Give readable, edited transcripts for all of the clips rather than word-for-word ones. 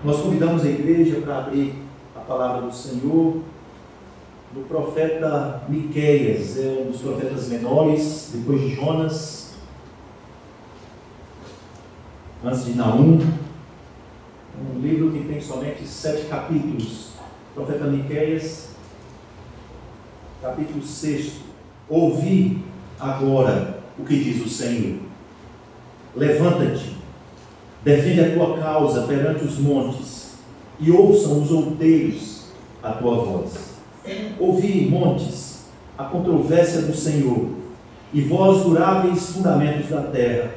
Nós convidamos a igreja para abrir a palavra do Senhor no profeta Miqueias, é um dos profetas menores, depois de Jonas, antes de Naum, um livro que tem somente 7 capítulos. Profeta Miqueias, capítulo 6. Ouvi agora o que diz o Senhor. Levanta-te, defende a tua causa perante os montes, e ouçam os outeiros a tua voz. Ouvi, montes, a controvérsia do Senhor, e vós, duráveis fundamentos da terra,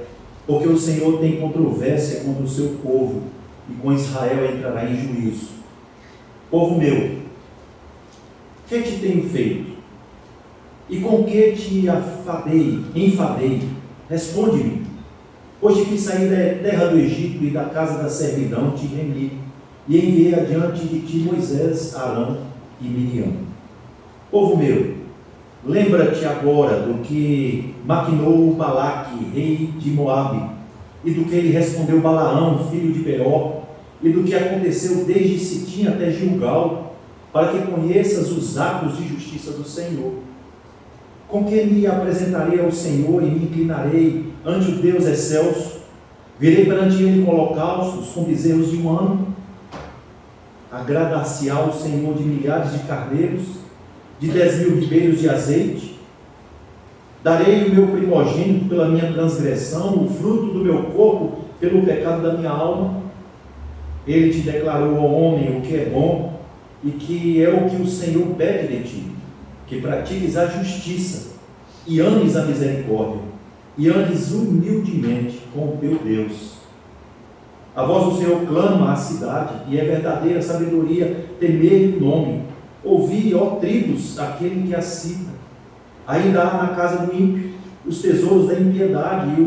porque o Senhor tem controvérsia contra o seu povo, e com Israel entrará em juízo. Povo meu, que te tenho feito? E com que te enfadei? Responde-me. Pois te fiz sair da terra do Egito e da casa da servidão, te remi, e enviei adiante de ti Moisés, Arão e Miriam. Povo meu, lembra-te agora do que maquinou Balaque, rei de Moabe, e do que ele respondeu Balaão, filho de Beor, e do que aconteceu desde Sitim até Gilgal, para que conheças os atos de justiça do Senhor. Com que me apresentarei ao Senhor e me inclinarei ante o Deus excelso? Virei perante ele com holocaustos, com bezerros de um ano? Agradar-se-á o Senhor de milhares de carneiros, de 10.000 ribeiros de azeite? Darei o meu primogênito pela minha transgressão, o fruto do meu corpo pelo pecado da minha alma? Ele te declarou ao homem o que é bom, e que é o que o Senhor pede de ti, que pratiques a justiça, e ames a misericórdia, e andes humildemente com o teu Deus. A voz do Senhor clama à cidade, e é verdadeira sabedoria temer o nome. Ouvi, ó tribos, aquele que a cita. Ainda há na casa do ímpio os tesouros da impiedade, e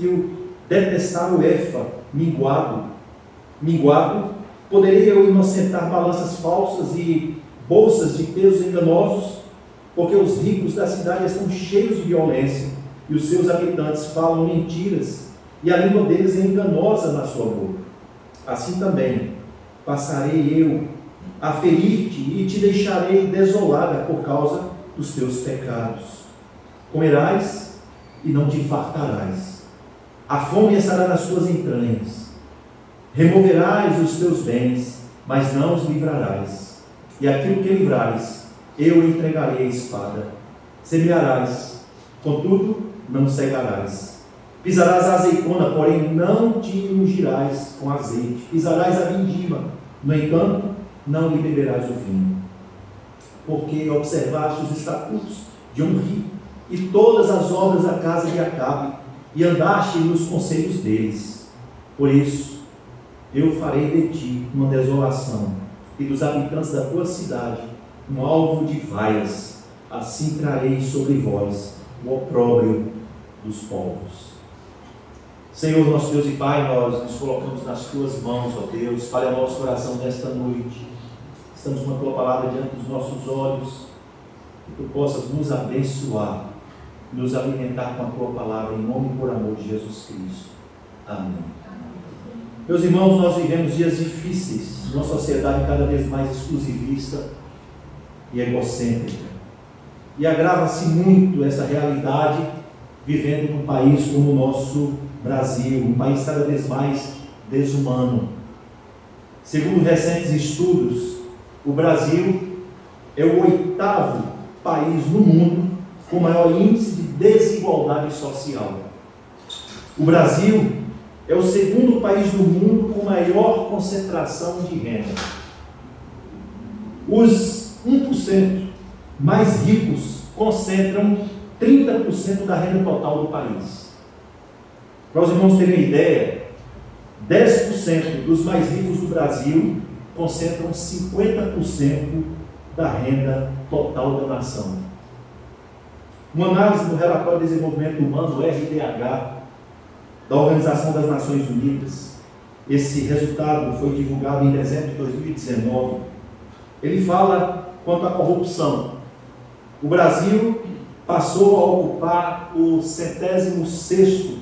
o detestável Éfa, minguado. Poderei eu inocentar balanças falsas e bolsas de pesos enganosos? Porque os ricos da cidade estão cheios de violência, e os seus habitantes falam mentiras, e a língua deles é enganosa na sua boca. Assim também passarei eu a ferir-te, e te deixarei desolada por causa dos teus pecados. Comerás e não te fartarás, a fome estará nas tuas entranhas. Removerás os teus bens, mas não os livrarás, e aquilo que livrares, eu entregarei a espada. Semearás, contudo não cegarás. Pisarás a azeitona, porém não te ungirás com azeite. Pisarás a vindima, no entanto não lhe beberás o vinho. Porque observaste os estatutos de um rico, e todas as obras da casa de Acabe, e andaste nos conselhos deles. Por isso eu farei de ti uma desolação, e dos habitantes da tua cidade um alvo de vaias. Assim trarei sobre vós o opróbrio dos povos. Senhor, nosso Deus e Pai, nós nos colocamos nas tuas mãos, ó Deus. Fale ao nosso coração nesta noite. Estamos com a tua palavra diante dos nossos olhos, que tu possas nos abençoar, nos alimentar com a tua palavra, em nome e por amor de Jesus Cristo. Amém. Meus irmãos, nós vivemos dias difíceis, numa sociedade cada vez mais exclusivista e egocêntrica. E agrava-se muito essa realidade vivendo num país como o nosso Brasil, um país cada vez mais desumano. Segundo recentes estudos, o Brasil é o 8º país no mundo com maior índice de desigualdade social. O Brasil é o 2º país do mundo com maior concentração de renda. Os 1% mais ricos concentram 30% da renda total do país. Para os irmãos terem uma ideia, 10% dos mais ricos do Brasil concentram 50% da renda total da nação. Uma análise do Relatório de Desenvolvimento Humano, RDH, da Organização das Nações Unidas, esse resultado foi divulgado em dezembro de 2019, ele fala quanto à corrupção. O Brasil passou a ocupar o 106º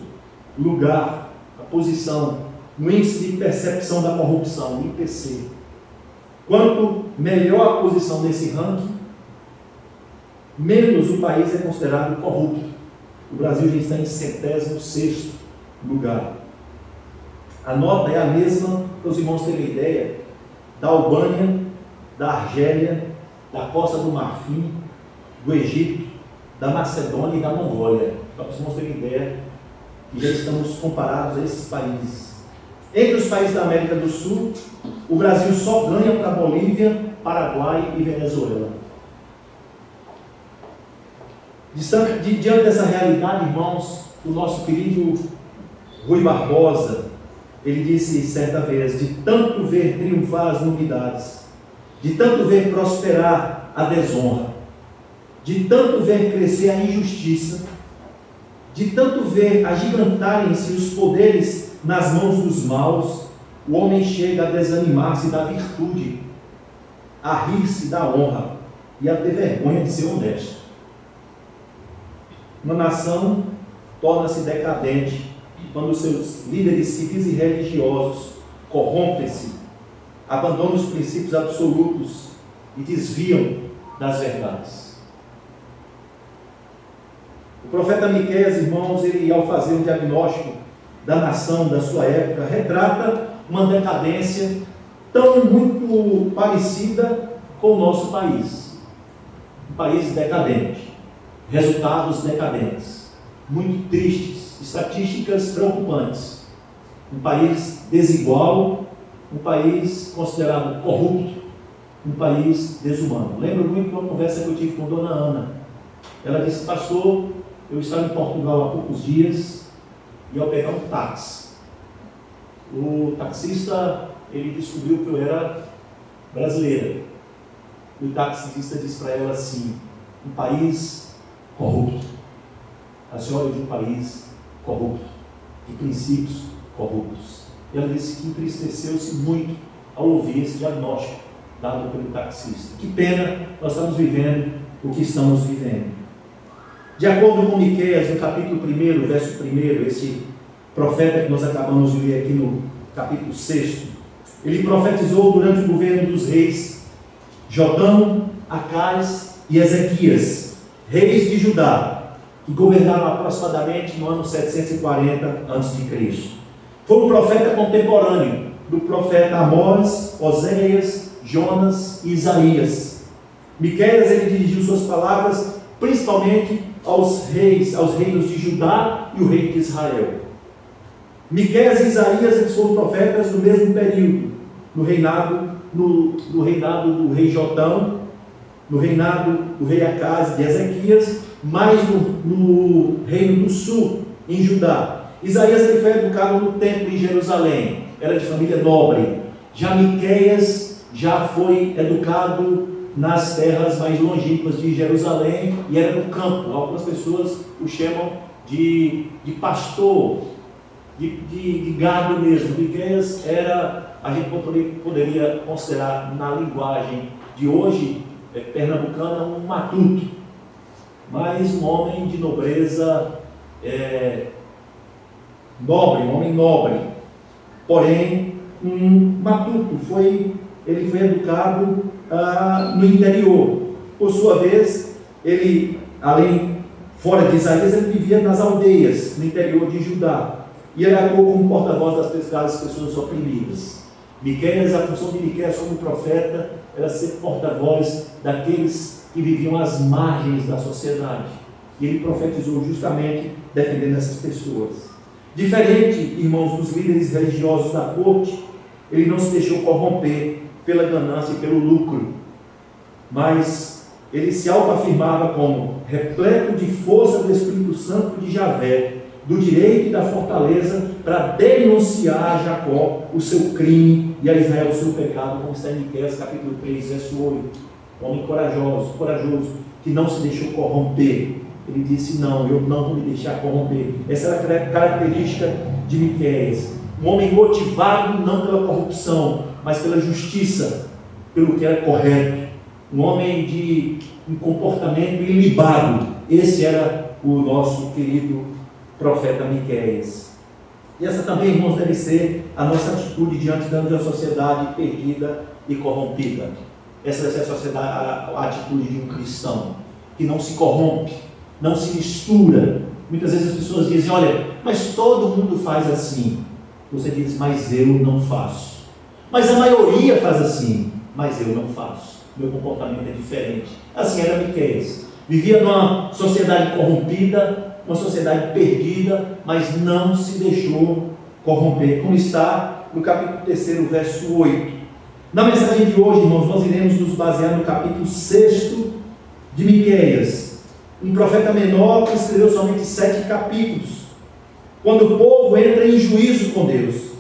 lugar, a posição no índice de percepção da corrupção, IPC. Quanto melhor a posição nesse ranking, menos o país é considerado corrupto. O Brasil já está em 76º lugar. A nota é a mesma, para os irmãos terem ideia, da Albânia, da Argélia, da Costa do Marfim, do Egito, da Macedônia e da Mongólia. Para os irmãos terem ideia, que já estamos comparados a esses países. Entre os países da América do Sul, o Brasil só ganha para Bolívia, Paraguai e Venezuela. Diante dessa realidade, irmãos, o nosso querido Rui Barbosa, ele disse certa vez: de tanto ver triunfar as novidades, de tanto ver prosperar a desonra, de tanto ver crescer a injustiça, de tanto ver agigantarem-se os poderes nas mãos dos maus, o homem chega a desanimar-se da virtude, a rir-se da honra e a ter vergonha de ser honesto. Uma nação torna-se decadente quando seus líderes civis e religiosos corrompem-se, abandonam os princípios absolutos e desviam das verdades. O profeta Miqueias, irmãos, ele, ao fazer um diagnóstico da nação da sua época, retrata uma decadência tão muito parecida com o nosso país. Um país decadente, resultados decadentes, muito tristes, estatísticas preocupantes. Um país desigual, um país considerado corrupto, um país desumano. Lembro muito de uma conversa que eu tive com Dona Ana. Ela disse: pastor, eu estava em Portugal há poucos dias e ao pegar um táxi, o taxista, ele descobriu que eu era brasileira. E o taxista disse para ela assim: um país corrupto. A senhora é de um país corrupto, de princípios corruptos. E ela disse que entristeceu-se muito ao ouvir esse diagnóstico dado pelo taxista. Que pena nós estamos vivendo o que estamos vivendo. De acordo com Miqueias, no capítulo 1, verso 1, esse profeta que nós acabamos de ler aqui no capítulo 6, ele profetizou durante o governo dos reis Jotão, Acais e Ezequias, reis de Judá, que governaram aproximadamente no ano 740 a.C. Foi um profeta contemporâneo do profeta Amós, Oséias, Jonas e Isaías. Miqueias, ele dirigiu suas palavras principalmente aos reinos de Judá e o reino de Israel. Miqueias e Isaías, eles foram profetas no mesmo período, no reinado do rei Jotão, no reinado do rei Acás de Ezequias, mas no reino do sul, em Judá. Isaías, ele foi educado no templo em Jerusalém, era de família nobre. Já Miqueias já foi educado nas terras mais longínquas de Jerusalém e era no campo. Algumas pessoas o chamam de pastor, de gado mesmo. Miqueias era, a gente poderia considerar na linguagem de hoje, pernambucana, um matuto, mas um homem de nobreza nobre, um homem nobre, porém um matuto. Ele foi educado no interior. Por sua vez, ele, fora de Isaías, ele vivia nas aldeias, no interior de Judá, e ele atuou como porta-voz das pessoas oprimidas. Miqueias, a função de Miqueias como profeta era ser porta-voz daqueles que viviam às margens da sociedade, e ele profetizou justamente defendendo essas pessoas. Diferente, irmãos, dos líderes religiosos da corte, ele não se deixou corromper pela ganância e pelo lucro, mas ele se autoafirmava como repleto de força do Espírito Santo de Javé, do direito e da fortaleza, para denunciar a Jacó o seu crime e a Israel o seu pecado, como está em Miqueias capítulo 3, verso 8. Um homem corajoso, que não se deixou corromper. Ele disse: não, eu não vou me deixar corromper. Essa era a característica de Miqueias. Um homem motivado não pela corrupção, mas pela justiça, pelo que era correto. Um homem de um comportamento ilibado. Esse era o nosso querido profeta Miqueias. E essa também, irmãos, deve ser a nossa atitude diante de uma sociedade perdida e corrompida. Essa deve ser a atitude de um cristão, que não se corrompe, não se mistura. Muitas vezes as pessoas dizem, olha, mas todo mundo faz assim. Você diz, mas eu não faço. Mas a maioria faz assim, mas eu não faço. Meu comportamento é diferente. Assim era Miqueias. Vivia numa sociedade corrompida, uma sociedade perdida, mas não se deixou corromper, como está no capítulo 3, verso 8. Na mensagem de hoje, irmãos, nós iremos nos basear no capítulo 6 de Miqueias, um profeta menor que escreveu somente 7 capítulos, quando o povo entra em juízo com Deus.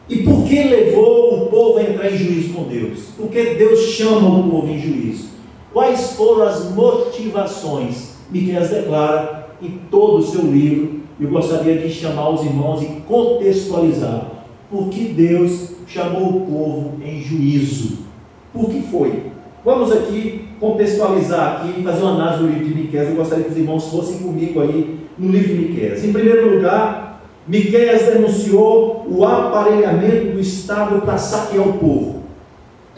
E por que levou o povo a entrar em juízo com Deus? Por que Deus chama o povo em juízo? Quais foram as motivações? Miqueias declara em todo o seu livro. Eu gostaria de chamar os irmãos e contextualizar por que Deus chamou o povo em juízo. Por que foi? Vamos aqui contextualizar aqui, fazer uma análise do livro de Miqueias. Eu gostaria que os irmãos fossem comigo aí no livro de Miqueias. Em primeiro lugar, Miqueias denunciou o aparelhamento do Estado para saquear o povo.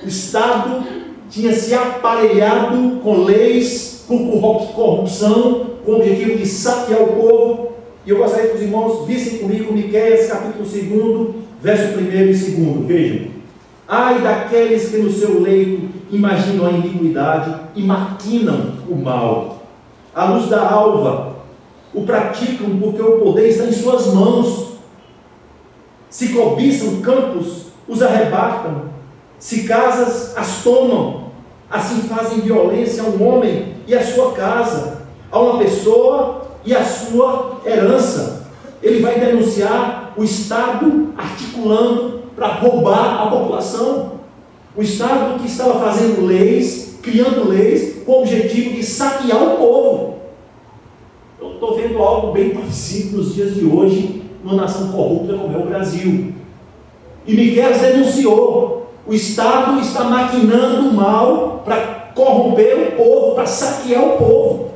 O Estado tinha se aparelhado com leis, com corrupção, com o objetivo de saquear o povo. E eu gostaria que os irmãos vissem comigo Miqueias capítulo 2, verso 1 e 2. Vejam. Ai daqueles que no seu leito imaginam a iniquidade e maquinam o mal. À luz da alva o praticam, porque o poder está em suas mãos. Se cobiçam campos, os arrebatam. Se casas, as tomam. Assim fazem violência a um homem e a sua casa, a uma pessoa e a sua herança. Ele vai denunciar o Estado articulando para roubar a população. O Estado que estava fazendo leis, criando leis, com o objetivo de saquear o povo. Eu estou vendo algo bem parecido nos dias de hoje, numa nação corrupta como é o Brasil. E Miqueias denunciou: o Estado está maquinando o mal para corromper o povo, para saquear o povo,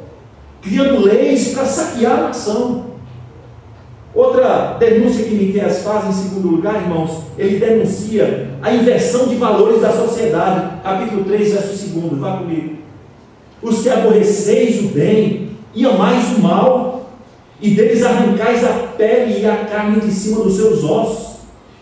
criando leis para saquear a nação. Outra denúncia que Miqueias faz, em segundo lugar, irmãos, ele denuncia a inversão de valores da sociedade. Capítulo 3, verso 2, vá comigo. Os que aborreceis o bem e amais o mal, e deles arrancais a pele e a carne de cima dos seus ossos,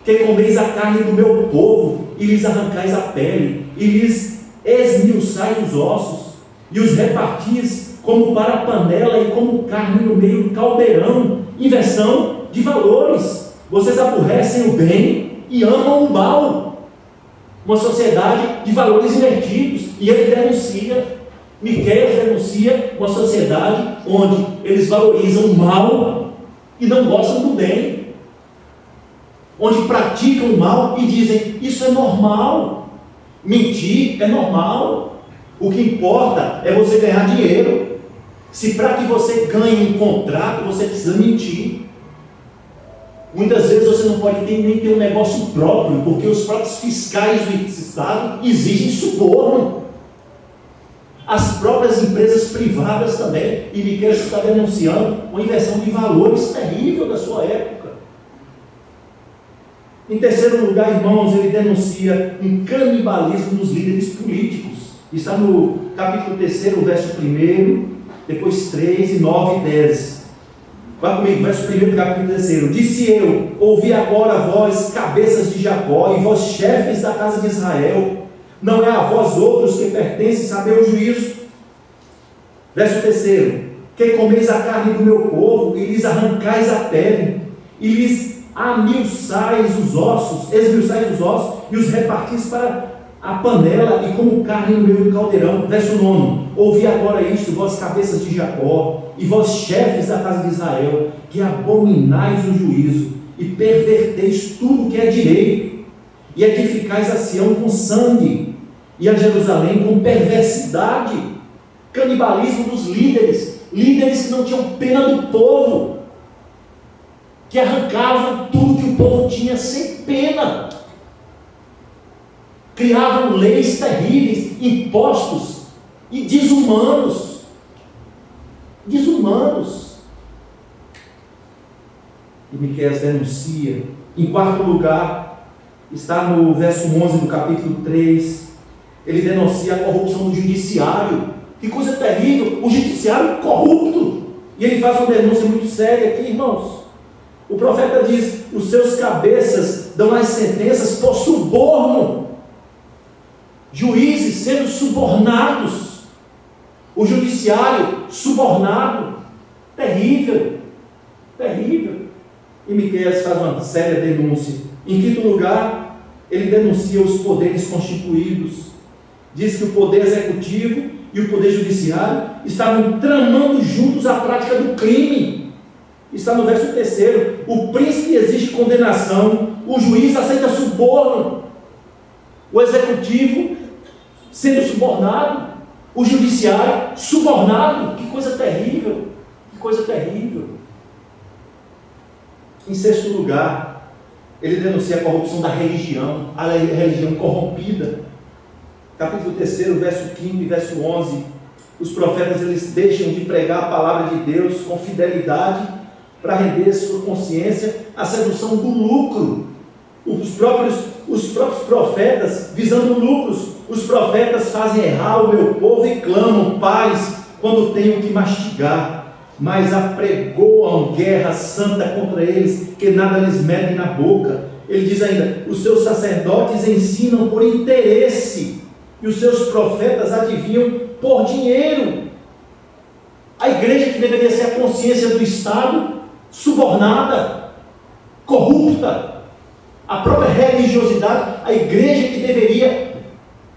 que comeis a carne do meu povo, e lhes arrancais a pele, e lhes esmiuçais os ossos, e os repartis como para a panela e como carne no meio do caldeirão. Inversão de valores. Vocês aborrecem o bem e amam o mal. Uma sociedade de valores invertidos. E ele denuncia, Miqueias denuncia uma sociedade onde eles valorizam o mal e não gostam do bem, onde praticam o mal e dizem: isso é normal, mentir é normal, o que importa é você ganhar dinheiro. Se para que você ganhe um contrato você precisa mentir, muitas vezes você não pode nem ter um negócio próprio, porque os próprios fiscais do Estado exigem suborno. As próprias empresas privadas também. E Miqueias está denunciando uma inversão de valores terrível da sua época. Em terceiro lugar, irmãos, ele denuncia um canibalismo dos líderes políticos. Está no capítulo 3, verso 1, depois 3, 9 e 10. Vá comigo, verso 1 do capítulo 3. Disse eu: ouvi agora vós, cabeças de Jacó, e vós, chefes da casa de Israel, não é a vós outros que pertence saber o juízo. Verso 3: que comeis a carne do meu povo, e lhes arrancais a pele, e lhes esmiuçais os ossos, e os repartis para a panela e como carne no meio do caldeirão. Verso 9: ouvi agora isto, vós cabeças de Jacó, e vós chefes da casa de Israel, que abominais o juízo, e perverteis tudo que é direito, e edificais a Sião com sangue, e a Jerusalém com perversidade. Canibalismo dos líderes, líderes que não tinham pena do povo, que arrancavam tudo que o povo tinha sem pena, criavam leis terríveis, impostos e desumanos. E Miqueias denuncia. Em quarto lugar, está no verso 11 do capítulo 3, ele denuncia a corrupção do judiciário. Que coisa terrível, o judiciário corrupto. E ele faz uma denúncia muito séria aqui, irmãos. O profeta diz: os seus cabeças dão as sentenças por suborno. Juízes sendo subornados. O judiciário subornado. Terrível. Terrível. E Miqueias faz uma séria denúncia. Em quinto lugar, ele denuncia os poderes constituídos. Diz que o poder executivo e o poder judiciário estavam tramando juntos a prática do crime. Está no verso 3. O príncipe exige condenação, o juiz aceita suborno, o executivo sendo subornado, o judiciário subornado. Que coisa terrível, que coisa terrível. Em sexto lugar, ele denuncia a corrupção da religião, a religião corrompida. Capítulo 3, verso 15 e verso 11, os profetas eles deixam de pregar a palavra de Deus com fidelidade para render sua consciência à sedução do lucro. Os próprios profetas visando lucros, os profetas fazem errar o meu povo e clamam paz quando tenho que mastigar, mas apregoam guerra santa contra eles, que nada lhes metem na boca. Ele diz ainda: os seus sacerdotes ensinam por interesse, e os seus profetas adivinham por dinheiro. A igreja, que deveria ser a consciência do Estado, subornada, corrupta. A própria religiosidade, a igreja que deveria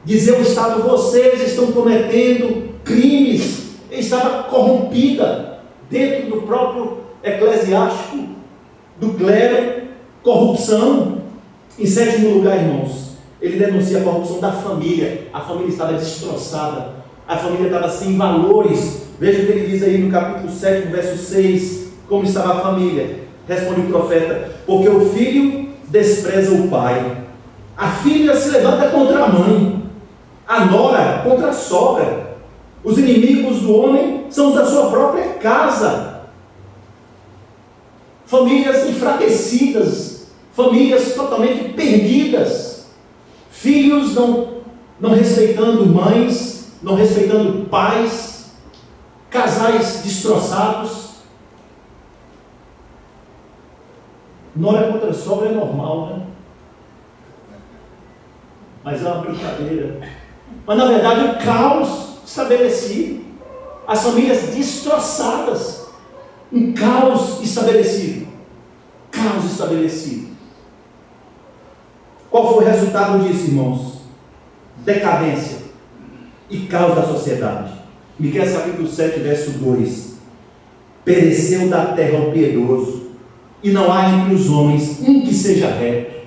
dizer ao Estado: vocês estão cometendo crimes, estava corrompida dentro do próprio eclesiástico, do clero, corrupção. Em sétimo lugar, irmãos, ele denuncia a corrupção da família. A família estava destroçada, a família estava sem valores. Veja o que ele diz aí no capítulo 7, verso 6, como estava a família. Responde o profeta: porque o filho despreza o pai, a filha se levanta contra a mãe, a nora contra a sogra. Os inimigos do homem são os da sua própria casa. Famílias enfraquecidas, famílias totalmente perdidas, filhos não respeitando mães, não respeitando pais, casais destroçados. Nora contra sogra é normal, né? Mas é uma brincadeira. Mas na verdade o caos estabelecido, as famílias destroçadas, um caos estabelecido. Caos estabelecido. Qual foi o resultado disso, irmãos? Decadência e caos da sociedade. Miqueias capítulo 7, verso 2: pereceu da terra o piedoso, e não há entre os homens um que seja reto.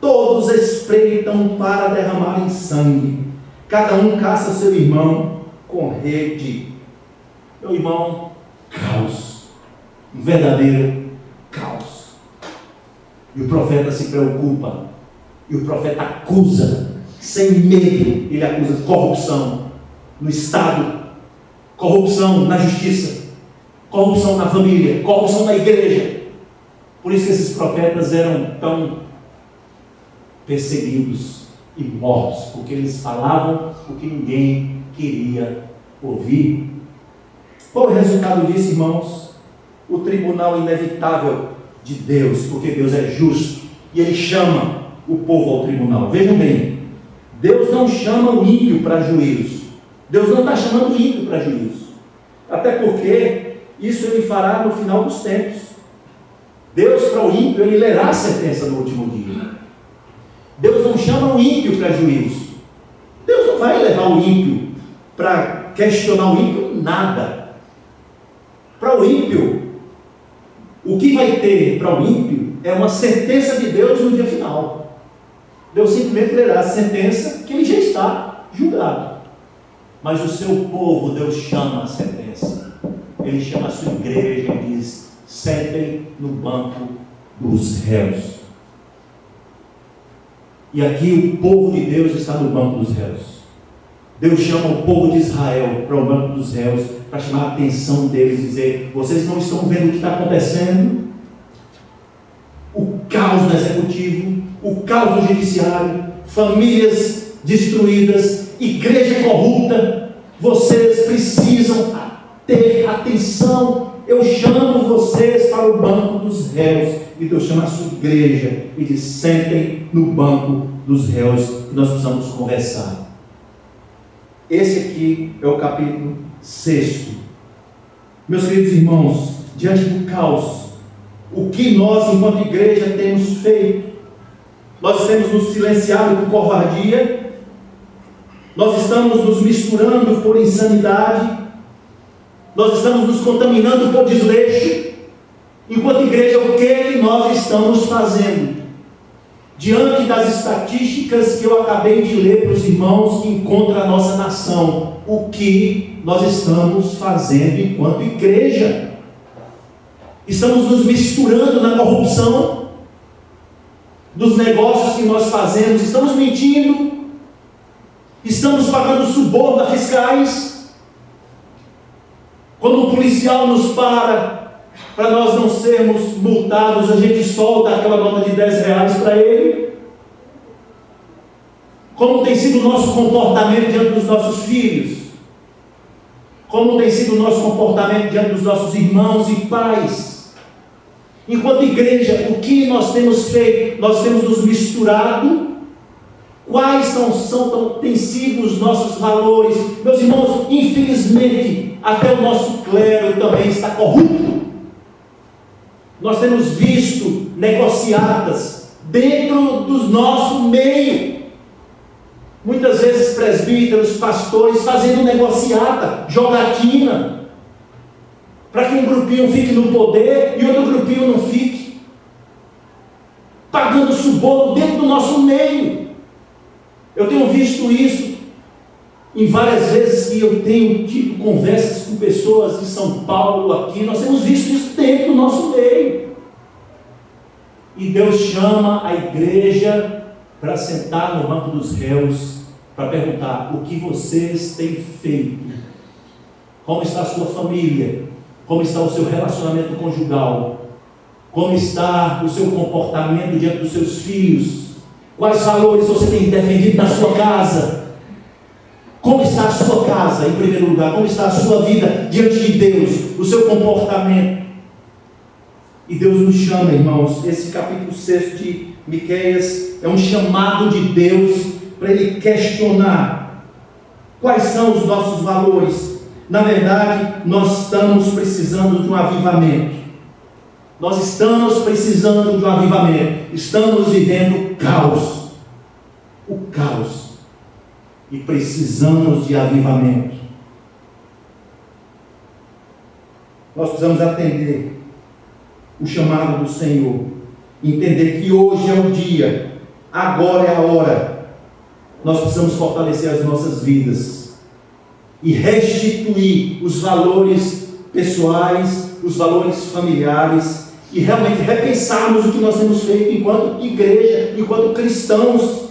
Todos espreitam para derramarem sangue, cada um caça seu irmão com rede. Meu irmão, caos, um verdadeiro caos. E o profeta se preocupa, e o profeta acusa, sem medo, ele acusa corrupção no Estado, corrupção na justiça, corrupção na família, corrupção na igreja. Por isso que esses profetas eram tão perseguidos e mortos, porque eles falavam o que ninguém queria ouvir. Qual é o resultado disso, irmãos? O tribunal inevitável de Deus, porque Deus é justo e Ele chama o povo ao tribunal. Vejam bem, Deus não chama o ímpio para juízo. Deus não está chamando o ímpio para juízo, até porque isso Ele fará no final dos tempos. Deus, para o ímpio, Ele lerá a sentença no último dia. Deus não chama o ímpio para juízo. Deus não vai levar o ímpio para questionar o ímpio nada. Para o ímpio, o que vai ter para o ímpio é uma sentença de Deus no dia final. Deus simplesmente lerá a sentença que ele já está julgado. Mas o seu povo, Deus chama a sentença. Ele chama a sua igreja e diz: sentem no banco dos réus. E aqui o povo de Deus está no banco dos réus. Deus chama o povo de Israel para o banco dos réus, para chamar a atenção deles e dizer: vocês não estão vendo o que está acontecendo? caos no executivo, o caos no judiciário, famílias destruídas, igreja corrupta. Vocês precisam ter atenção. Eu chamo vocês para o banco dos réus, e Deus chama a sua igreja e diz: sentem no banco dos réus, que nós precisamos conversar. Esse aqui é o capítulo 6. Meus queridos irmãos, diante do caos, o que nós, enquanto igreja, temos feito? Nós temos nos silenciado por covardia, nós estamos nos misturando por insanidade, nós estamos nos contaminando por desleixo. Enquanto igreja, o que nós estamos fazendo? Diante das estatísticas que eu acabei de ler para os irmãos que encontram a nossa nação, o que nós estamos fazendo enquanto igreja? Estamos nos misturando na corrupção dos negócios que nós fazemos, estamos mentindo, estamos pagando suborno a fiscais. Quando o policial nos para nós não sermos multados, a gente solta aquela nota de R$10 para ele. Como tem sido o nosso comportamento diante dos nossos filhos? Como tem sido o nosso comportamento diante dos nossos irmãos e pais? Enquanto igreja, o que nós temos feito? Nós temos nos misturado. Quais têm sido os nossos valores? Meus irmãos, infelizmente, até o nosso clero também está corrupto. Nós temos visto negociatas dentro do nosso meio. Muitas vezes presbíteros, pastores fazendo negociata, jogatina, para que um grupinho fique no poder e outro grupinho não fique, pagando suborno dentro do nosso meio. Eu tenho visto isso em várias vezes que eu tenho tido conversas com pessoas de São Paulo aqui. Nós temos visto isso dentro do nosso meio. E Deus chama a igreja para sentar no banco dos réus, para perguntar: o que vocês têm feito? Como está a sua família? Como está o seu relacionamento conjugal? Como está o seu comportamento diante dos seus filhos? Quais valores você tem defendido na sua casa? Como está a sua casa, em primeiro lugar? Como está a sua vida diante de Deus? O seu comportamento? E Deus nos chama, irmãos. Esse capítulo 6 de Miqueias é um chamado de Deus para Ele questionar quais são os nossos valores. Na verdade, nós estamos precisando de um avivamento. Nós estamos precisando de um avivamento. Estamos vivendo caos. O caos. E precisamos de avivamento. Nós precisamos atender o chamado do Senhor. Entender que hoje é o dia. Agora é a hora. Nós precisamos fortalecer as nossas vidas. E restituir os valores pessoais, os valores familiares. E realmente repensarmos o que nós temos feito enquanto igreja, enquanto cristãos.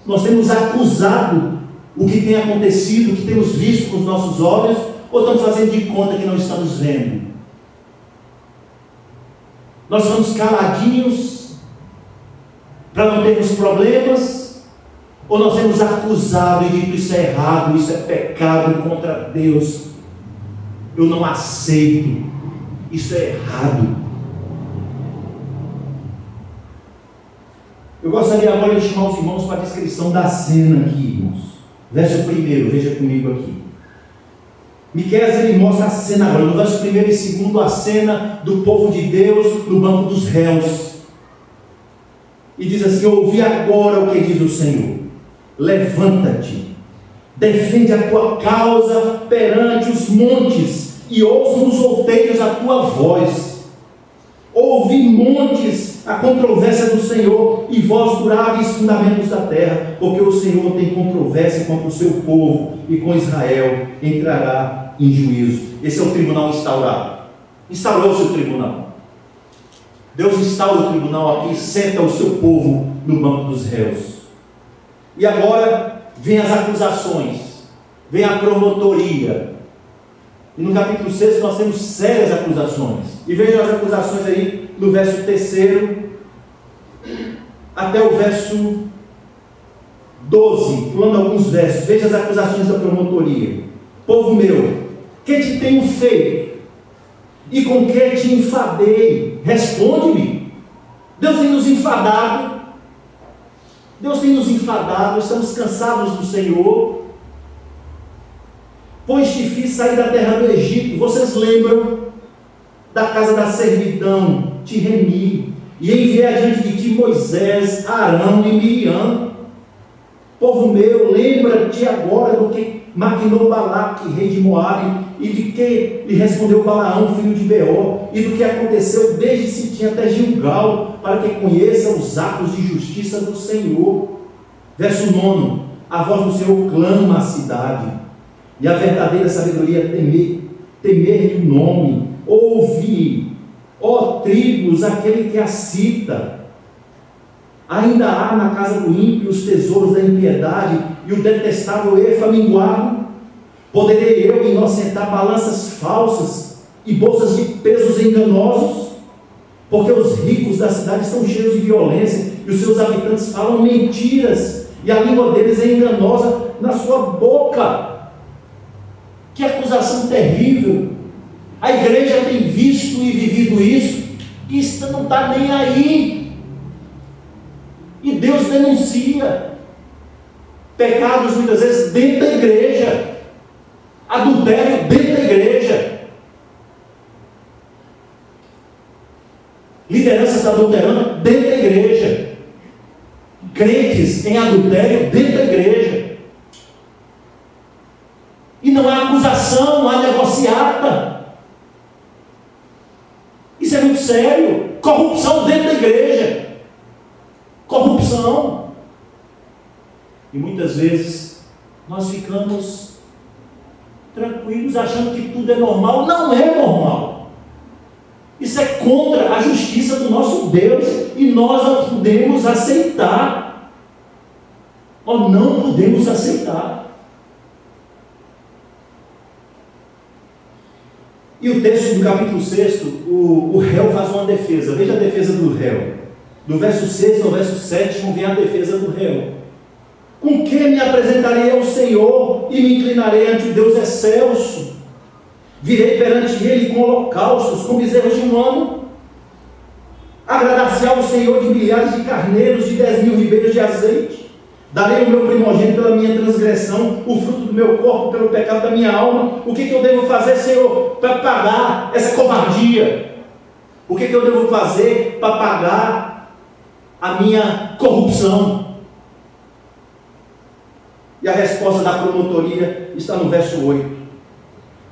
Nós temos acusado o que tem acontecido, o que temos visto com os nossos olhos, ou estamos fazendo de conta que não estamos vendo? Nós estamos caladinhos para não termos problemas, ou nós temos acusado e dito: isso é errado, isso é pecado contra Deus, eu não aceito, isso é errado? Eu gostaria agora de chamar os irmãos para a descrição da cena aqui, irmãos. Verso 1, veja comigo aqui. Miqueias, ele mostra a cena agora, no verso 1 e 2, a cena do povo de Deus no banco dos réus. E diz assim: ouvi agora o que diz o Senhor. Levanta-te, defende a tua causa perante os montes, e ouçam os outeiros a tua voz. Ouvi, montes, a controvérsia do Senhor, e vós duráveis fundamentos da terra, porque o Senhor tem controvérsia contra o seu povo, e com Israel entrará em juízo. Esse é o tribunal instaurado. Instaurou o seu tribunal. Deus instaura o tribunal aqui, senta o seu povo no banco dos réus. E agora vem as acusações, vem a promotoria. E no capítulo 6 nós temos sérias acusações. E vejam as acusações aí no verso 3 até o verso 12, pulando alguns versos. Veja as acusações da promotoria. Povo meu, que te tenho feito? E com que te enfadei? Responde-me. Deus tem nos enfadado. Deus tem nos enfadado. Estamos cansados do Senhor. Pois te fiz sair da terra do Egito. Vocês lembram? Da casa da servidão. Te remi. E enviei adiante de ti Moisés, Arão e Miriam. Povo meu, lembra-te agora do que maquinou Balaque, rei de Moabe, e de que lhe respondeu Balaão, filho de Beor, e do que aconteceu desde Sitim até Gilgal, para que conheça os atos de justiça do Senhor. Verso 9: a voz do Senhor clama a cidade, e a verdadeira sabedoria temer-lhe o nome. Ouve, ó tribos, aquele que a cita. Ainda há na casa do ímpio os tesouros da impiedade e o detestável minguado. Poderei eu inocentar balanças falsas e bolsas de pesos enganosos? Porque os ricos da cidade estão cheios de violência e os seus habitantes falam mentiras e a língua deles é enganosa na sua boca. Que acusação terrível! A igreja tem visto e vivido isso e não está nem aí. E Deus denuncia pecados muitas vezes dentro da igreja, adultério dentro da igreja, lideranças adulterando dentro da igreja, crentes em adultério dentro da igreja, e não há acusação, não há negociata. Isso é muito sério. Corrupção dentro da igreja. Corrupção. E muitas vezes nós ficamos tranquilos achando que tudo é normal. Não é normal. Isso é contra a justiça do nosso Deus e nós não podemos aceitar. Nós não podemos aceitar. E o texto do capítulo 6, o réu faz uma defesa. Veja a defesa do réu. Do verso 6 ao verso 7 vem a defesa do réu. Com que me apresentarei ao Senhor e me inclinarei ante o Deus excelso? Virei perante ele com holocaustos, com bezerros de um ano? Agradar-se ao Senhor de milhares de carneiros, de 10.000 ribeiros de azeite? Darei o meu primogênito pela minha transgressão, o fruto do meu corpo pelo pecado da minha alma. O que eu devo fazer, Senhor, para pagar essa covardia? O que eu devo fazer para pagar a minha corrupção? E a resposta da promotoria está no verso 8.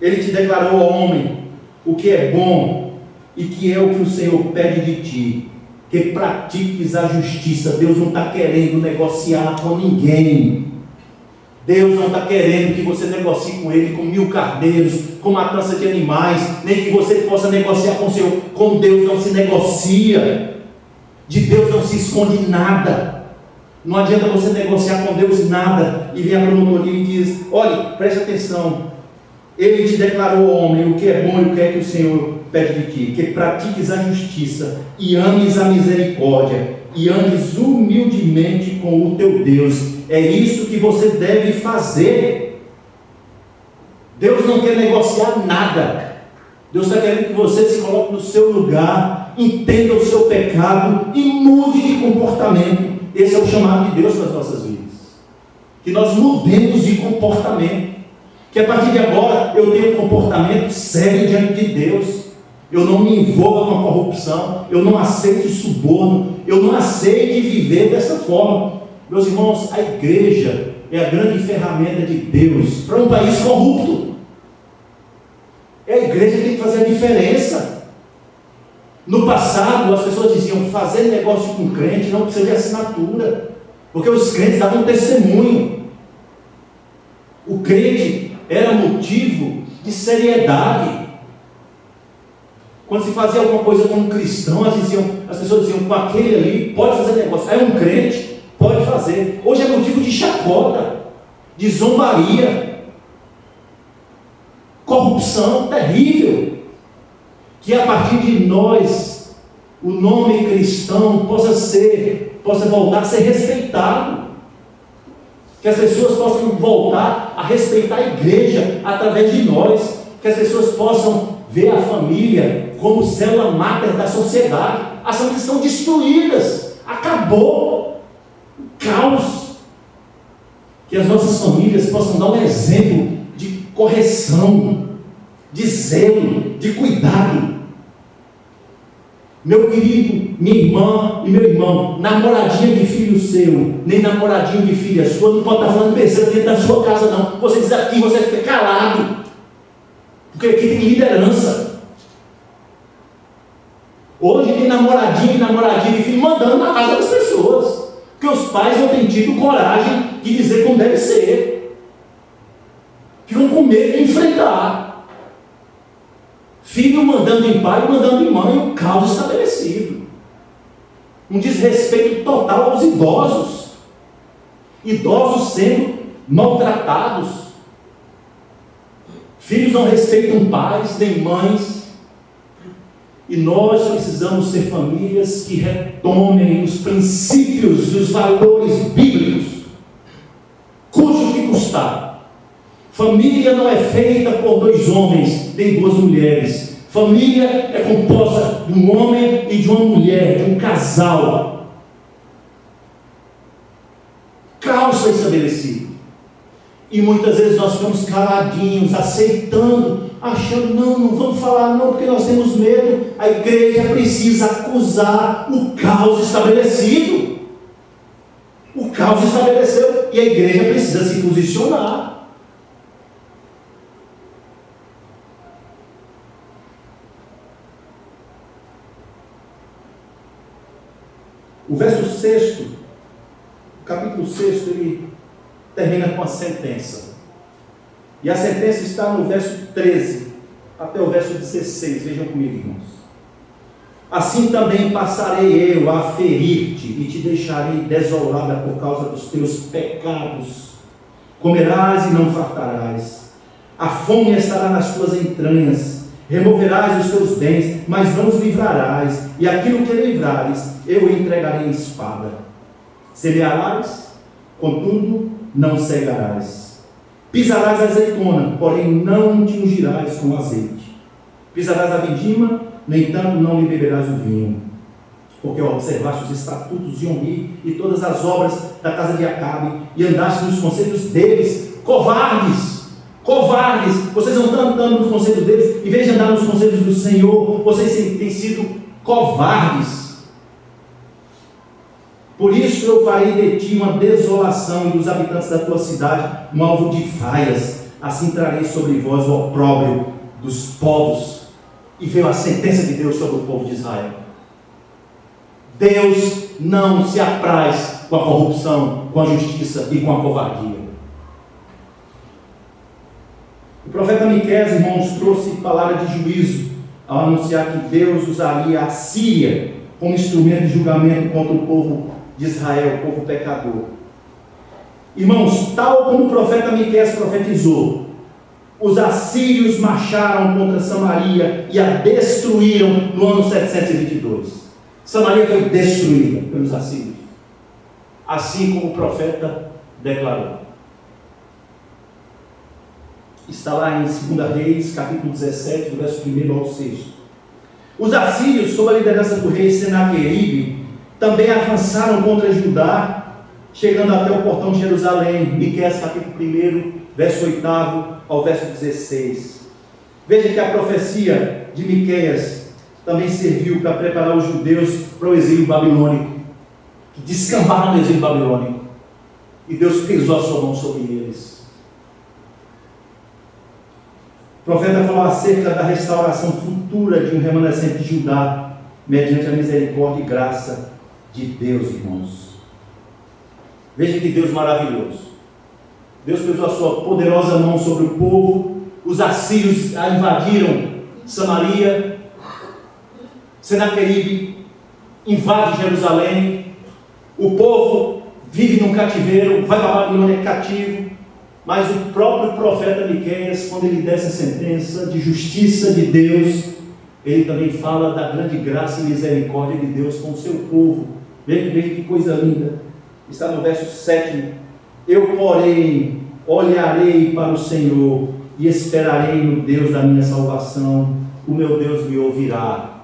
Ele te declarou, ó homem, o que é bom e que é o que o Senhor pede de ti, que pratiques a justiça. Deus não está querendo negociar com ninguém. Deus não está querendo que você negocie com Ele com 1000 carneiros, com matança de animais, nem que você possa negociar com o Senhor. Com Deus não se negocia. De Deus não se esconde nada. Não adianta você negociar com Deus nada. E vem a promotoria e diz: olhe, preste atenção. Ele te declarou, homem, o que é bom e o que é que o Senhor pede de ti, que pratiques a justiça e ames a misericórdia e andes humildemente com o teu Deus. É isso que você deve fazer. Deus não quer negociar nada. Deus está querendo que você se coloque no seu lugar, entenda o seu pecado e mude de comportamento. Esse é o chamado de Deus para as nossas vidas. Que nós mudemos de comportamento. Que a partir de agora eu tenha um comportamento sério diante de Deus. Eu não me envolva com a corrupção. Eu não aceite suborno. Eu não aceite viver dessa forma. Meus irmãos, a igreja é a grande ferramenta de Deus para um país corrupto. É a igreja que tem que fazer a diferença. No passado, as pessoas diziam: fazer negócio com crente não precisa de assinatura, porque os crentes davam testemunho. O crente era motivo de seriedade. Quando se fazia alguma coisa com um cristão, as pessoas diziam: com aquele ali pode fazer negócio. Aí um crente pode fazer. Hoje é motivo de chacota, de zombaria, corrupção terrível. Que a partir de nós, o nome cristão possa ser possa voltar a ser respeitado. Que as pessoas possam voltar a respeitar a igreja através de nós. Que as pessoas possam ver a família como célula máter da sociedade. As famílias estão destruídas. Acabou. Caos. Que as nossas famílias possam dar um exemplo de correção, de zelo, de cuidado. Meu querido, minha irmã e meu irmão, namoradinha de filho seu, nem namoradinho de filha sua, não pode estar falando besteira dentro da sua casa, não. Você diz aqui, você fica calado, porque aqui tem liderança. Hoje tem namoradinho e namoradinha de filho mandando na casa das pessoas, porque os pais não têm tido coragem de dizer como deve ser, ficam com medo de enfrentar. Filho mandando em pai, mandando em mãe, um caos estabelecido. Um desrespeito total aos idosos. Idosos sendo maltratados. Filhos não respeitam pais nem mães. E nós precisamos ser famílias que retomem os princípios e os valores bíblicos. Custe o que custar. Família não é feita por dois homens, nem duas mulheres. Família é composta de um homem e de uma mulher, de um casal. Caos foi estabelecido. E muitas vezes nós ficamos caladinhos, aceitando, achando, não vamos falar não, porque nós temos medo. A igreja precisa acusar o caos estabelecido. O caos estabeleceu e a igreja precisa se posicionar. O verso 6, o capítulo 6, ele termina com a sentença. E a sentença está no verso 13 até o verso 16. Vejam comigo, irmãos. Assim também passarei eu a ferir-te e te deixarei desolada por causa dos teus pecados. Comerás e não fartarás. A fome estará nas tuas entranhas. Removerás os teus bens, mas não os livrarás, e aquilo que livrares, eu entregarei em espada. Semearás, contudo, não cegarás. Pisarás a azeitona, porém não te ungirás com azeite. Pisarás a vindima, no entanto não lhe beberás o vinho. Porque observaste os estatutos de Omri e todas as obras da casa de Acabe, e andaste nos conselhos deles, covardes. Covardes, vocês não estão andando nos conselhos deles, em vez de andar nos conselhos do Senhor, vocês têm sido covardes. Por isso eu farei de ti uma desolação, e dos habitantes da tua cidade um alvo de vaias. Assim trarei sobre vós o opróbrio dos povos. E veio a sentença de Deus sobre o povo de Israel. Deus não se apraz com a corrupção, com a justiça e com a covardia. O profeta Miqueias, irmãos, trouxe palavra de juízo ao anunciar que Deus usaria a Síria como instrumento de julgamento contra o povo de Israel, o povo pecador. Irmãos, tal como o profeta Miqueias profetizou, os assírios marcharam contra Samaria e a destruíram no ano 722. Samaria foi destruída pelos assírios, assim como o profeta declarou. Está lá em 2 Reis, capítulo 17, do verso 1 ao 6. Os assírios, sob a liderança do rei Senaqueribe, também avançaram contra Judá, chegando até o portão de Jerusalém. Miqueias, capítulo 1, verso 8 ao verso 16. Veja que a profecia de Miqueias também serviu para preparar os judeus para o exílio babilônico, que descambaram no exílio babilônico, e Deus pesou a sua mão sobre eles. O profeta falou acerca da restauração futura de um remanescente de Judá, mediante a misericórdia e graça de Deus, irmãos. Veja que Deus maravilhoso. Deus pesou a sua poderosa mão sobre o povo. Os assírios a invadiram Samaria. Senaqueribe invade Jerusalém. O povo vive num cativeiro, vai para a Babilônia cativo. Mas o próprio profeta Miqueias, quando ele desse a sentença de justiça de Deus, ele também fala da grande graça e misericórdia de Deus com o seu povo, Veja que coisa linda. Está no verso 7. Eu, porém, olharei para o Senhor e esperarei no Deus da minha salvação. O meu Deus me ouvirá.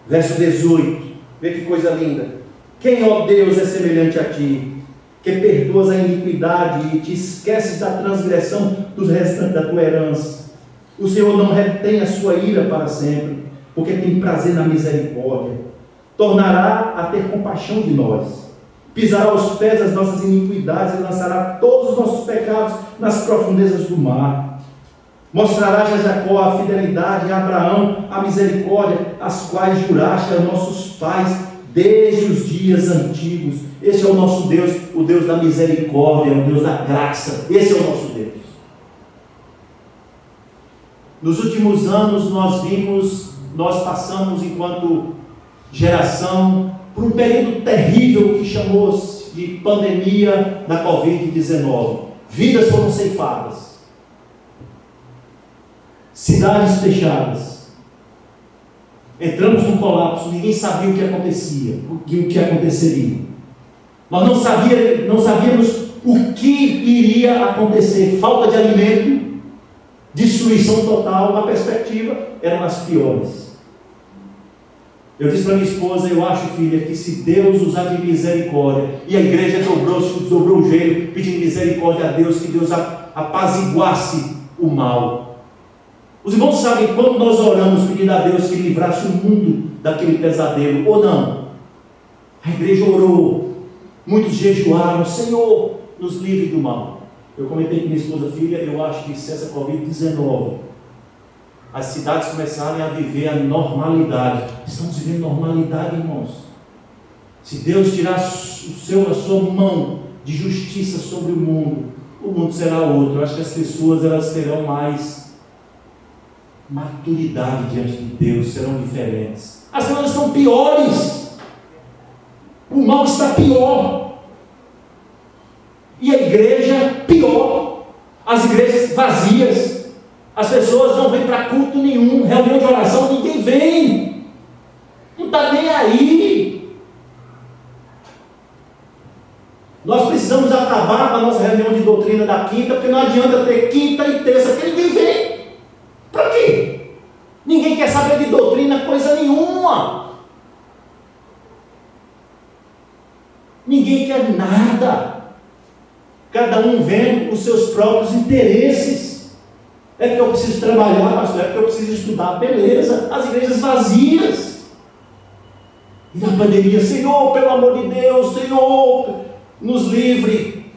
Verso 18. Veja que coisa linda. Quem, ó Deus, é semelhante a ti, que perdoas a iniquidade e te esqueces da transgressão dos restantes da tua herança? O Senhor não retém a sua ira para sempre, porque tem prazer na misericórdia. Tornará a ter compaixão de nós. Pisará aos pés as nossas iniquidades e lançará todos os nossos pecados nas profundezas do mar. Mostrará a Jacó a fidelidade, a Abraão a misericórdia, as quais juraste a nossos pais desde os dias antigos. Esse é o nosso Deus, o Deus da misericórdia, o Deus da graça. Esse é o nosso Deus. Nos últimos anos nós passamos enquanto geração por um período terrível que chamou-se de pandemia da Covid-19. Vidas foram ceifadas, cidades fechadas, entramos num colapso, ninguém sabia o que acontecia, o que aconteceria. Nós não sabíamos o que iria acontecer. Falta de alimento, destruição total. A perspectiva eram as piores. Eu disse para minha esposa, eu acho, filha, que se Deus usar de misericórdia, e a igreja dobrou o joelho, pedindo misericórdia a Deus, que Deus apaziguasse o mal. Os irmãos sabem quando nós oramos pedindo a Deus que livrasse o mundo daquele pesadelo, ou não? A igreja orou, muitos jejuaram, Senhor, nos livre do mal. Eu comentei com minha esposa, filha, eu acho que se essa Covid-19, as cidades começarem a viver a normalidade. Estamos vivendo normalidade, irmãos. Se Deus tirar a sua mão de justiça sobre o mundo será outro. Eu acho que as pessoas elas terão mais maturidade diante de Deus, serão diferentes. As coisas estão piores. O mal está pior. E a igreja pior. As igrejas vazias. As pessoas não vêm para culto nenhum, reunião de oração, ninguém vem. Não está nem aí. Nós precisamos acabar com a nossa reunião de doutrina da quinta, porque não adianta ter quinta e terça, porque ninguém vem. Para quê? Ninguém quer saber de doutrina coisa nenhuma. Ninguém quer nada. Cada um vendo os seus próprios interesses. É porque eu preciso trabalhar, pastor, é porque eu preciso estudar, beleza. As igrejas vazias. E na pandemia, Senhor, pelo amor de Deus, Senhor, nos livre.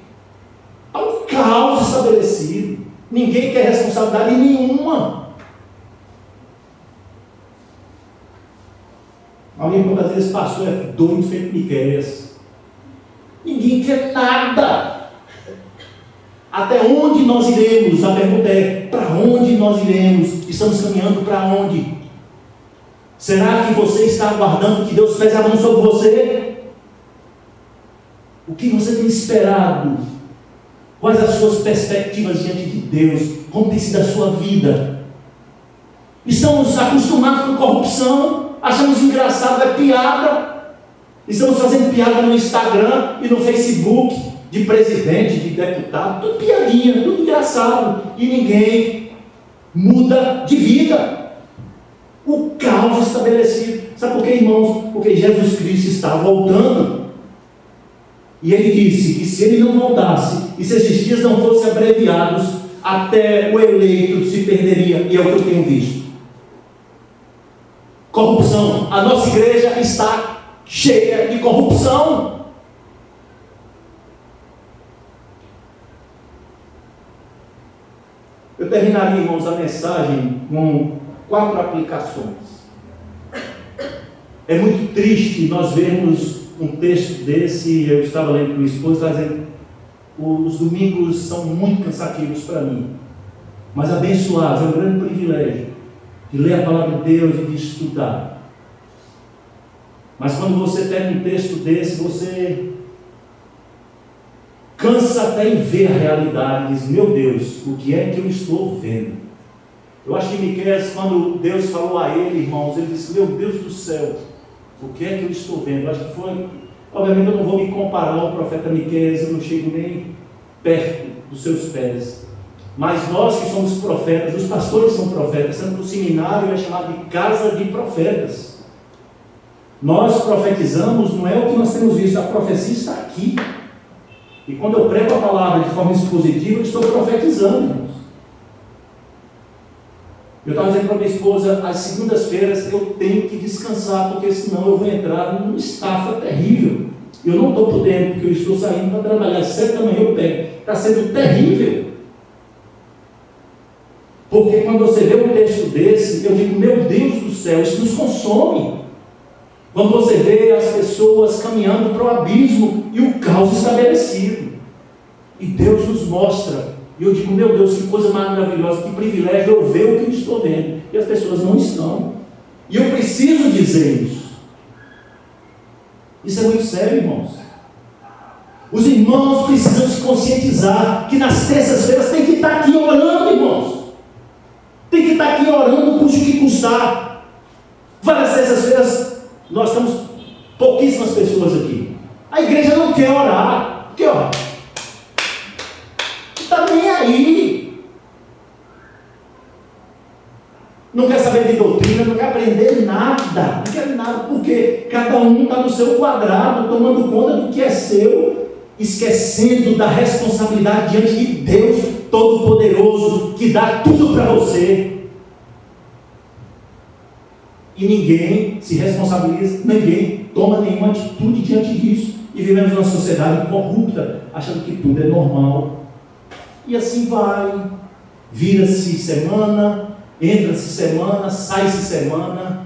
Há um caos estabelecido. Ninguém quer responsabilidade nenhuma. Alguém quantas vezes pastor é doido feito Miqueias. Ninguém quer nada. Até onde nós iremos? A pergunta é, para onde nós iremos? Estamos caminhando para onde? Será que você está aguardando que Deus pese a mão sobre você? O que você tem esperado? Quais as suas perspectivas diante de Deus? Como tem sido a sua vida? Estamos acostumados com corrupção, achamos engraçado, é piada. Estamos fazendo piada no Instagram e no Facebook, de presidente, de deputado, tudo piadinha, tudo engraçado, e ninguém muda de vida. O caos estabelecido. Sabe por quê, irmãos? Porque Jesus Cristo está voltando. E ele disse que se ele não voltasse, e se esses dias não fossem abreviados, até o eleito se perderia, e é o que eu tenho visto. Corrupção. A nossa igreja está cheia de corrupção. Eu terminaria, irmãos, a mensagem com 4 aplicações. É muito triste nós vermos um texto desse. Eu estava lendo com minha esposa, dizendo, os domingos são muito cansativos para mim, mas abençoados, é um grande privilégio de ler a palavra de Deus e de estudar. Mas quando você pega um texto desse, você cansa até em ver a realidade e diz, meu Deus, o que é que eu estou vendo? Eu acho que Miqueias, quando Deus falou a ele, irmãos, ele disse, meu Deus do céu, O que é que eu estou vendo? Acho que foi... Obviamente eu não vou me comparar ao profeta Miqueias, eu não chego nem perto dos seus pés. Mas nós que somos profetas, os pastores são profetas, sendo que o seminário é chamado de casa de profetas. Nós profetizamos, não é o que nós temos visto, a profecia está aqui. E quando eu prego a palavra de forma expositiva, eu estou profetizando, irmãos. Eu estava dizendo para minha esposa, às segundas-feiras eu tenho que descansar, porque senão eu vou entrar numa estafa terrível. Eu não estou podendo, porque eu estou saindo para trabalhar, às 7 da manhã eu pego. Está sendo terrível. Porque quando você vê um texto desse, eu digo, meu Deus do céu, isso nos consome. Quando você vê as pessoas caminhando para o abismo e o caos estabelecido. E Deus nos mostra. E eu digo, meu Deus, que coisa maravilhosa, que privilégio eu ver o que eu estou vendo. E as pessoas não estão. E eu preciso dizer isso. Isso é muito sério, irmãos. Os irmãos precisam se conscientizar que nas terças-feiras tem que estar aqui orando, irmãos. Tem que estar aqui orando, custe o que custar. Várias terças-feiras nós estamos pouquíssimas pessoas aqui. A igreja não quer orar. Por que orar? Está nem aí. Não quer saber de doutrina, não quer aprender nada. Não quer nada, porque cada um está no seu quadrado, tomando conta do que é seu, esquecendo da responsabilidade diante de Deus Todo-Poderoso, que dá tudo para você. E ninguém se responsabiliza, ninguém toma nenhuma atitude diante disso. E vivemos numa sociedade corrupta, achando que tudo é normal. E assim vai, vira-se semana, entra-se semana, sai-se semana,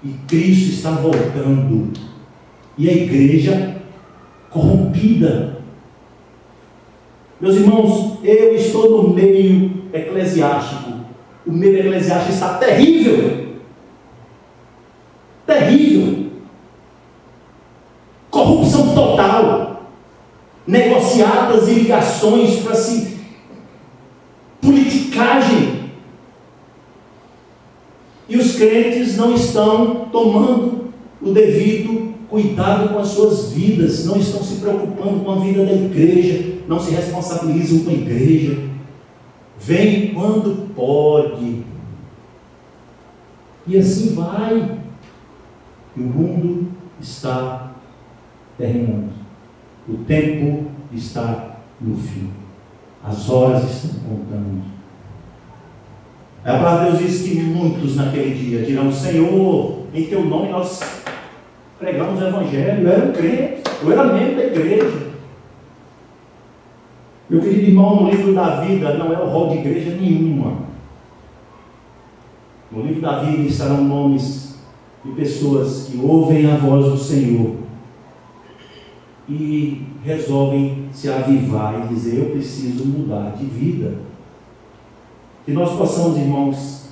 e Cristo está voltando. E a igreja corrompida. Meus irmãos, eu estou no meio eclesiástico. O meio eclesiástico está terrível. Terrível. Corrupção total. Negociatas e ligações para si. Politicagem. E os crentes não estão tomando o devido cuidado com as suas vidas, não estão se preocupando com a vida da igreja, não se responsabilizam com a igreja, vem quando pode, e assim vai, e o mundo está terminando, o tempo está no fim, as horas estão contando. A palavra de Deus diz que muitos naquele dia dirão: Senhor, em teu nome nós pregamos o Evangelho, eu era um crente, eu era membro da igreja. Meu querido irmão, no livro da vida não é o rol de igreja nenhuma. No livro da vida estarão nomes de pessoas que ouvem a voz do Senhor e resolvem se avivar e dizer: eu preciso mudar de vida. Que nós possamos, irmãos,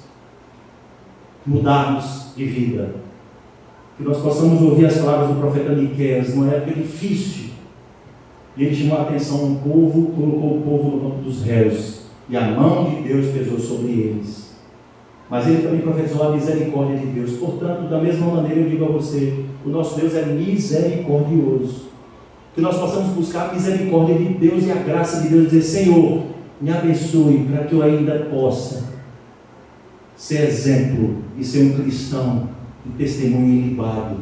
mudarmos de vida. Que nós possamos ouvir as palavras do profeta Miqueias numa época difícil. E ele chamou a atenção um povo, colocou o povo no banco dos réus. E a mão de Deus pesou sobre eles. Mas ele também profetizou a misericórdia de Deus. Portanto, da mesma maneira eu digo a você, o nosso Deus é misericordioso. Que nós possamos buscar a misericórdia de Deus e a graça de Deus, dizer: Senhor, me abençoe para que eu ainda possa ser exemplo e ser um cristão de testemunho ilibado,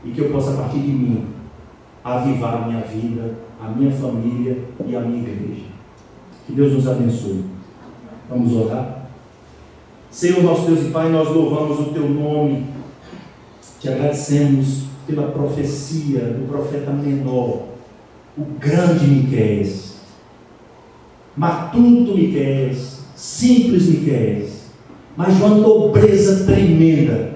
e que eu possa, a partir de mim, avivar a minha vida, a minha família e a minha igreja. Que Deus nos abençoe. Vamos orar. Senhor, nosso Deus e Pai, nós louvamos o teu nome, te agradecemos pela profecia do profeta menor, o grande Miqueias, matuto Miqueias, simples Miqueias, mas de uma nobreza tremenda.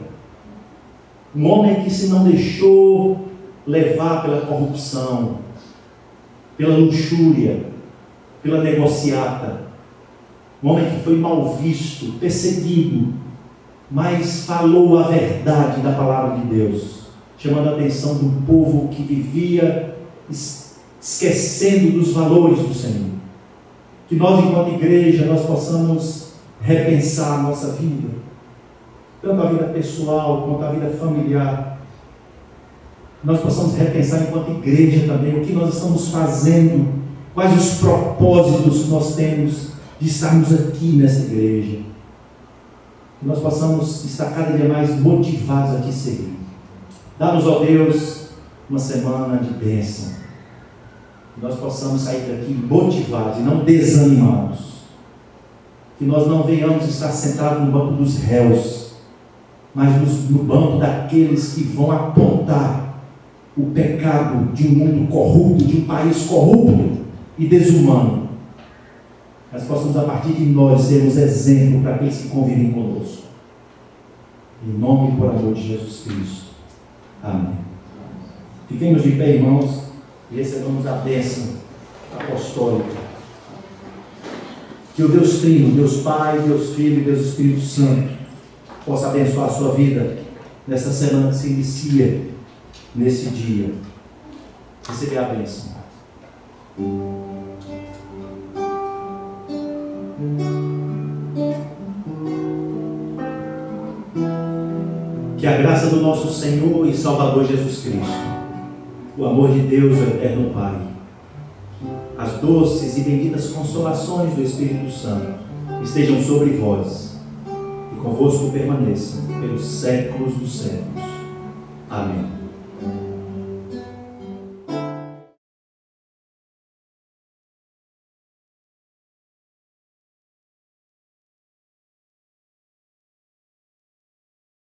Um homem que se não deixou levar pela corrupção, pela luxúria, pela negociata. Um homem que foi mal visto, perseguido, mas falou a verdade da palavra de Deus, chamando a atenção do povo que vivia esquecendo dos valores do Senhor. Que nós, enquanto igreja, nós possamos repensar a nossa vida, tanto a vida pessoal quanto a vida familiar, nós possamos repensar enquanto igreja também o que nós estamos fazendo, quais os propósitos que nós temos de estarmos aqui nessa igreja. Que nós possamos estar cada dia mais motivados a te seguir. Dá-nos, ó Deus, uma semana de bênção. Que nós possamos sair daqui motivados e não desanimados. Que nós não venhamos estar sentados no banco dos réus, mas no banco daqueles que vão apontar o pecado de um mundo corrupto, de um país corrupto e desumano. Nós possamos, a partir de nós, sermos exemplo para aqueles que convivem conosco. Em nome e por amor de Jesus Cristo. Amém. Fiquemos de pé, irmãos, e recebamos a bênção apostólica. Que o Deus Trino, Deus Pai, Deus Filho e Deus Espírito Santo possa abençoar a sua vida nesta semana que se inicia nesse dia. Receber a bênção. Que a graça do nosso Senhor e Salvador Jesus Cristo, o amor de Deus, o eterno Pai, as doces e benditas consolações do Espírito Santo estejam sobre vós e convosco permaneçam pelos séculos dos séculos. Amém.